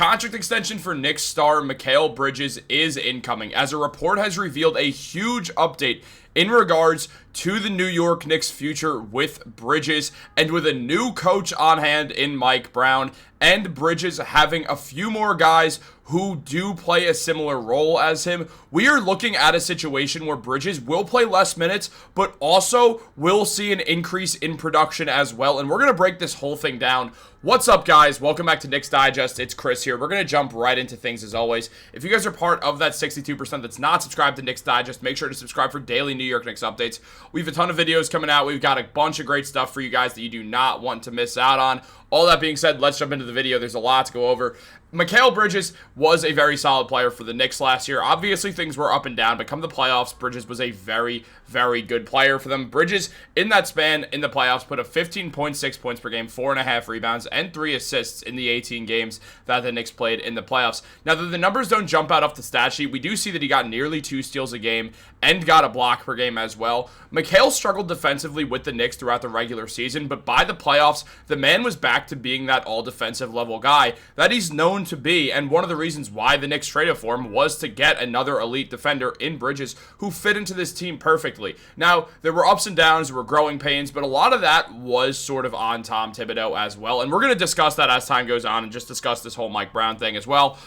contract extension for Knicks star Mikal Bridges is incoming, as a report has revealed a huge update in regards to the New York Knicks' future with Bridges, and with a new coach on hand in Mike Brown, and Bridges having a few more guys who do play a similar role as him, we are looking at a situation where Bridges will play less minutes, but also will see an increase in production as well, and we're going to break this whole thing down. What's up, guys? Welcome back to Knicks Digest. It's Chris here. We're going to jump right into things as always. If you guys are part of that 62% that's not subscribed to Knicks Digest, make sure to subscribe for daily New York Knicks updates. We have a ton of videos coming out. We've got a bunch of great stuff for you guys that you do not want to miss out on. All that being said, let's jump into the video. There's a lot to go over. Mikal Bridges was a very solid player for the Knicks last year. Obviously, things were up and down, but come the playoffs, Bridges was a very, very good player for them. Bridges, in that span in the playoffs, put up 15.6 points per game, 4.5 rebounds, and 3 assists in the 18 games that the Knicks played in the playoffs. Now, the numbers don't jump out off the stat sheet. We do see that he got nearly 2 steals a game and got a block per game as well. Mikal struggled defensively with the Knicks throughout the regular season, but by the playoffs, the man was back to being that all-defensive level guy that he's known to be, and one of the reasons why the Knicks traded for him was to get another elite defender in Bridges who fit into this team perfectly. Now, there were ups and downs, there were growing pains, but a lot of that was sort of on Tom Thibodeau as well, and we're going to discuss that as time goes on and just discuss this whole Mike Brown thing as well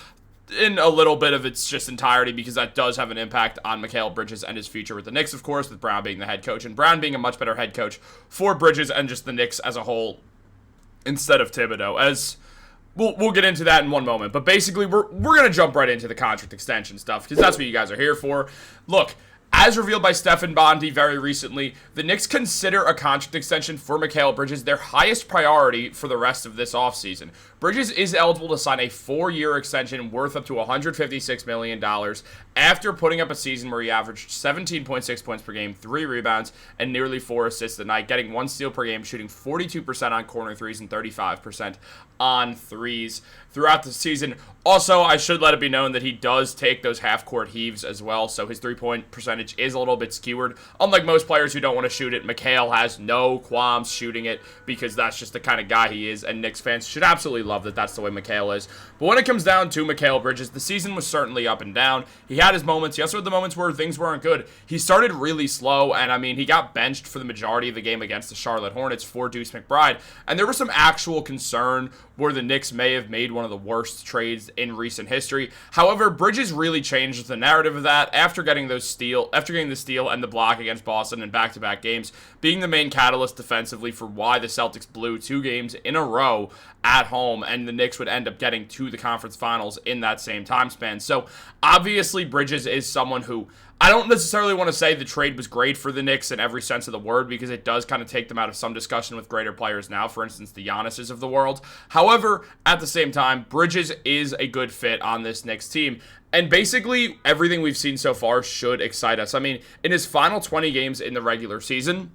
in a little bit of its just entirety, because that does have an impact on Mikal Bridges and his future with the Knicks, of course, with Brown being the head coach, and Brown being a much better head coach for Bridges and just the Knicks as a whole instead of Thibodeau, as we'll get into that in one moment. But basically, we're going to jump right into the contract extension stuff, because that's what you guys are here for. Look, as revealed by Stefan Bondy very recently, the Knicks consider a contract extension for Mikal Bridges their highest priority for the rest of this offseason. Bridges is eligible to sign a 4-year extension worth up to $156 million after putting up a season where he averaged 17.6 points per game, 3 rebounds, and nearly 4 assists a night, getting 1 steal per game, shooting 42% on corner threes and 35% on threes throughout the season. Also, I should let it be known that he does take those half-court heaves as well, so his three-point percentage is a little bit skewered. Unlike most players who don't want to shoot it, Mikal has no qualms shooting it, because that's just the kind of guy he is, and Knicks fans should absolutely love that that's the way Mikal is. But when it comes down to Mikal Bridges, the season was certainly up and down. He had his moments. He also had the moments where things weren't good. He started really slow, and I mean, he got benched for the majority of the game against the Charlotte Hornets for Deuce McBride, and there was some actual concern where the Knicks may have made one of the worst trades in recent history. However, Bridges really changed the narrative of that after getting the steal and the block against Boston in back-to-back games, being the main catalyst defensively for why the Celtics blew 2 games in a row at home, and the Knicks would end up getting to the conference finals in that same time span. So, obviously, Bridges is someone who I don't necessarily want to say the trade was great for the Knicks in every sense of the word, because it does kind of take them out of some discussion with greater players now, for instance, the Giannis's of the world. However, at the same time, Bridges is a good fit on this Knicks team, and basically everything we've seen so far should excite us. I mean, in his final 20 games in the regular season,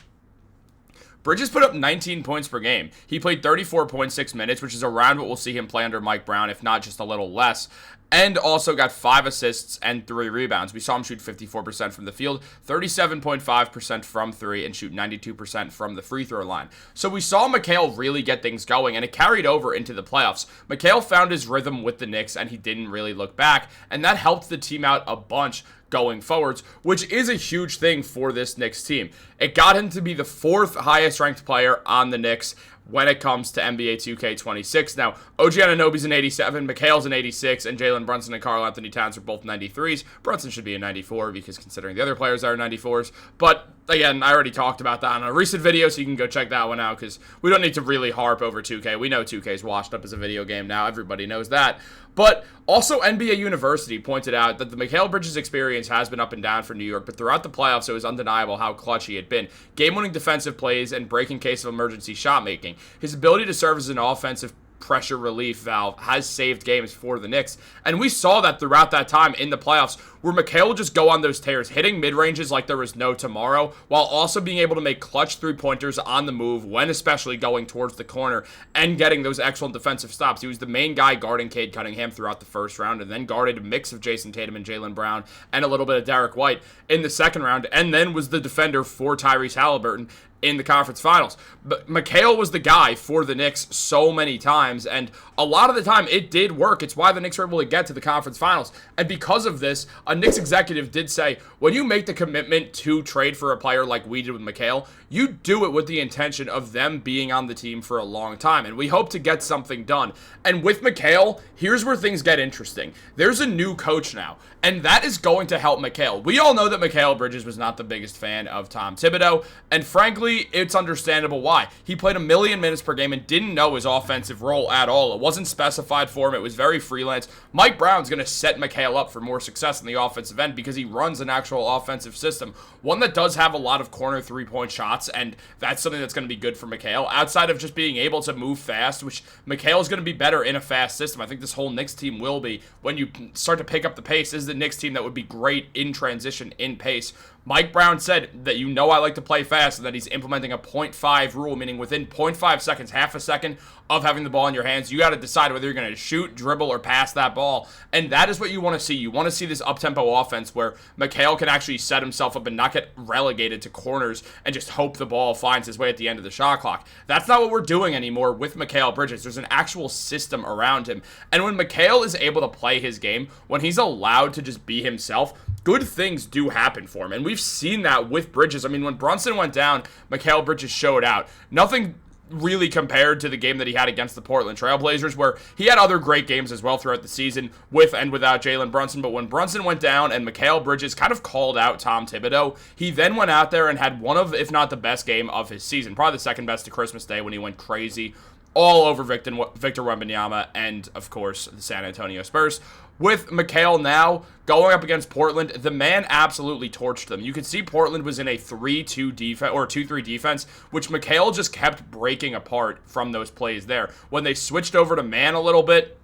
Bridges put up 19 points per game. He played 34.6 minutes, which is around what we'll see him play under Mike Brown, if not just a little less, and also got 5 assists and 3 rebounds. We saw him shoot 54% from the field, 37.5% from 3, and shoot 92% from the free throw line. So we saw Mikal really get things going, and it carried over into the playoffs. Mikal found his rhythm with the Knicks, and he didn't really look back, and that helped the team out a bunch going forwards, which is a huge thing for this Knicks team. It got him to be the 4th highest ranked player on the Knicks when it comes to NBA 2K26. Now, OG Anunoby's an 87, Mikal's an 86, and Jalen Brunson and Karl-Anthony Towns are both 93s. Brunson should be a 94, because considering the other players are 94s. But again, I already talked about that on a recent video, so you can go check that one out, because we don't need to really harp over 2K. We know 2K's washed up as a video game now. Everybody knows that. But also, NBA University pointed out that the Mikal Bridges experience has been up and down for New York, but throughout the playoffs, it was undeniable how clutch he had been. Game-winning defensive plays and break in case of emergency shot making. His ability to serve as an offensive pressure relief valve has saved games for the Knicks, and we saw that throughout that time in the playoffs, where Mikal would just go on those tears, hitting mid-ranges like there was no tomorrow, while also being able to make clutch three-pointers on the move, when especially going towards the corner, and getting those excellent defensive stops. He was the main guy guarding Cade Cunningham throughout the first round, and then guarded a mix of Jason Tatum and Jaylen Brown, and a little bit of Derek White in the second round, and then was the defender for Tyrese Halliburton in the conference finals. But Mikal was the guy for the Knicks so many times, and a lot of the time it did work. It's why the Knicks were able to get to the conference finals. And because of this, a Knicks executive did say, when you make the commitment to trade for a player like we did with Mikal, you do it with the intention of them being on the team for a long time. And we hope to get something done. And with Mikal, here's where things get interesting. There's a new coach now, and that is going to help Mikal. We all know that Mikal Bridges was not the biggest fan of Tom Thibodeau, and frankly, it's understandable why. He played 1 million minutes per game and didn't know his offensive role at all. It wasn't specified for him. It was very freelance. Mike Brown's going to set Mikal up for more success in the offensive end because he runs an actual offensive system, one that does have a lot of corner three-point shots, and that's something that's going to be good for Mikal. Outside of just being able to move fast, which Mikal is going to be better in a fast system. I think this whole Knicks team will be. When you start to pick up the pace, this is the Knicks team that would be great in transition, in pace. Mike Brown said that I like to play fast and that he's implementing a 0.5 rule, meaning within 0.5 seconds, half a second of having the ball in your hands, you got to decide whether you're going to shoot, dribble, or pass that ball. And that is what you want to see. You want to see this up-tempo offense where Mikal can actually set himself up and not get relegated to corners and just hope the ball finds his way at the end of the shot clock. That's not what we're doing anymore with Mikal Bridges. There's an actual system around him. And when Mikal is able to play his game, when he's allowed to just be himself, good things do happen for him. And we've seen that with Bridges. I mean, when Brunson went down, Mikal Bridges showed out. Nothing really compared to the game that he had against the Portland Trail Blazers, where he had other great games as well throughout the season with and without Jalen Brunson. But when Brunson went down and Mikal Bridges kind of called out Tom Thibodeau, he then went out there and had one of, if not the best game of his season, probably the second best to Christmas Day, when he went crazy all over Victor Wembanyama and, of course, the San Antonio Spurs. With Mikal now going up against Portland, the man absolutely torched them. You could see Portland was in a 3-2 defense or 2-3 defense, which Mikal just kept breaking apart from those plays there. When they switched over to man a little bit,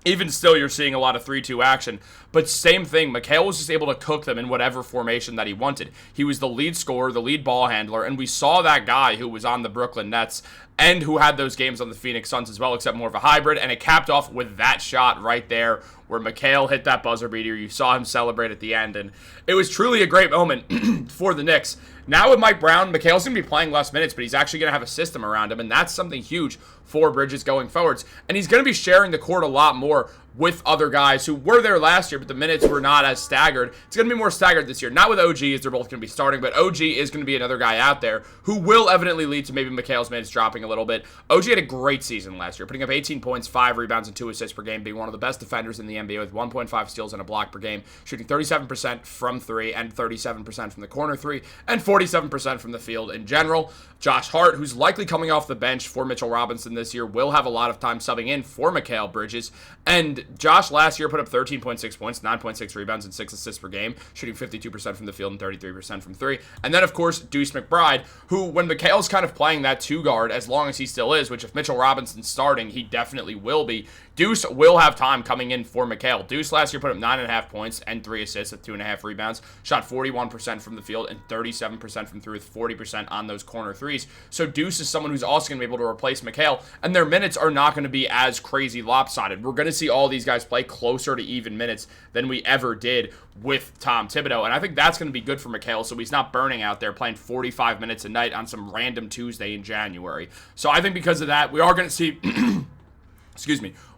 even still, you're seeing a lot of 3-2 action. But same thing, Mikal was just able to cook them in whatever formation that he wanted. He was the lead scorer, the lead ball handler, and we saw that guy who was on the Brooklyn Nets and who had those games on the Phoenix Suns as well, except more of a hybrid, and it capped off with that shot right there where Mikal hit that buzzer beater. You saw him celebrate at the end, and it was truly a great moment for the Knicks. Now with Mike Brown, Mikal's going to be playing less minutes, but he's actually going to have a system around him, and that's something huge for Bridges going forwards. And he's going to be sharing the court a lot more with other guys who were there last year, but the minutes were not as staggered. It's going to be more staggered this year. Not with OG, as they're both going to be starting, but OG is going to be another guy out there who will evidently lead to maybe Mikal's minutes dropping a little bit. OG had a great season last year, putting up 18 points, 5 rebounds, and 2 assists per game, being one of the best defenders in the NBA with 1.5 steals and a block per game, shooting 37% from 3 and 37% from the corner 3 and 47% from the field in general. Josh Hart, who's likely coming off the bench for Mitchell Robinson this year, will have a lot of time subbing in for Mikal Bridges. And Josh last year put up 13.6 points, 9.6 rebounds, and 6 assists per game, shooting 52% from the field and 33% from 3. And then, of course, Deuce McBride, who, when Mikal's kind of playing that 2 guard, as long as he still is, which if Mitchell Robinson's starting, he definitely will be, Deuce will have time coming in for Mikal. Deuce last year put up 9.5 points and 3 assists with 2.5 rebounds, shot 41% from the field and 37% from 3 with 40% on those corner threes. So Deuce is someone who's also going to be able to replace Mikal, and their minutes are not going to be as crazy lopsided. We're going to see all these guys play closer to even minutes than we ever did with Tom Thibodeau, and I think that's going to be good for Mikal, so he's not burning out there playing 45 minutes a night on some random Tuesday in January. So I think because of that, we are going to see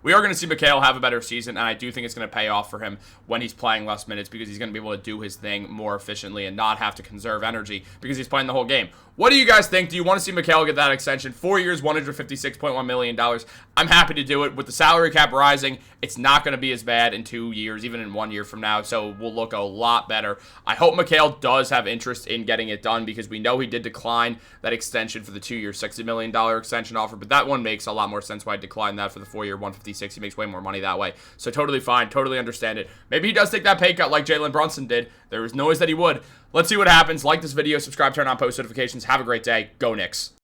we are going to see Mikal have a better season, and I do think it's going to pay off for him when he's playing less minutes, because he's going to be able to do his thing more efficiently and not have to conserve energy because he's playing the whole game. What do you guys think? Do you want to see Mikal get that extension? 4 years, $156.1 million. I'm happy to do it. With the salary cap rising, it's not going to be as bad in 2 years, even in 1 year from now, so we'll look a lot better. I hope Mikal does have interest in getting it done, because we know he did decline that extension for the 2-year, $60 million extension offer, but that one makes a lot more sense why I declined that for the 4-year, $156. He makes way more money that way, so totally fine, totally understand it. Maybe he does take that pay cut like Jalen Brunson did. There was noise that he would. Let's see what happens. Like this video, subscribe, turn on post notifications. Have a great day. Go Knicks.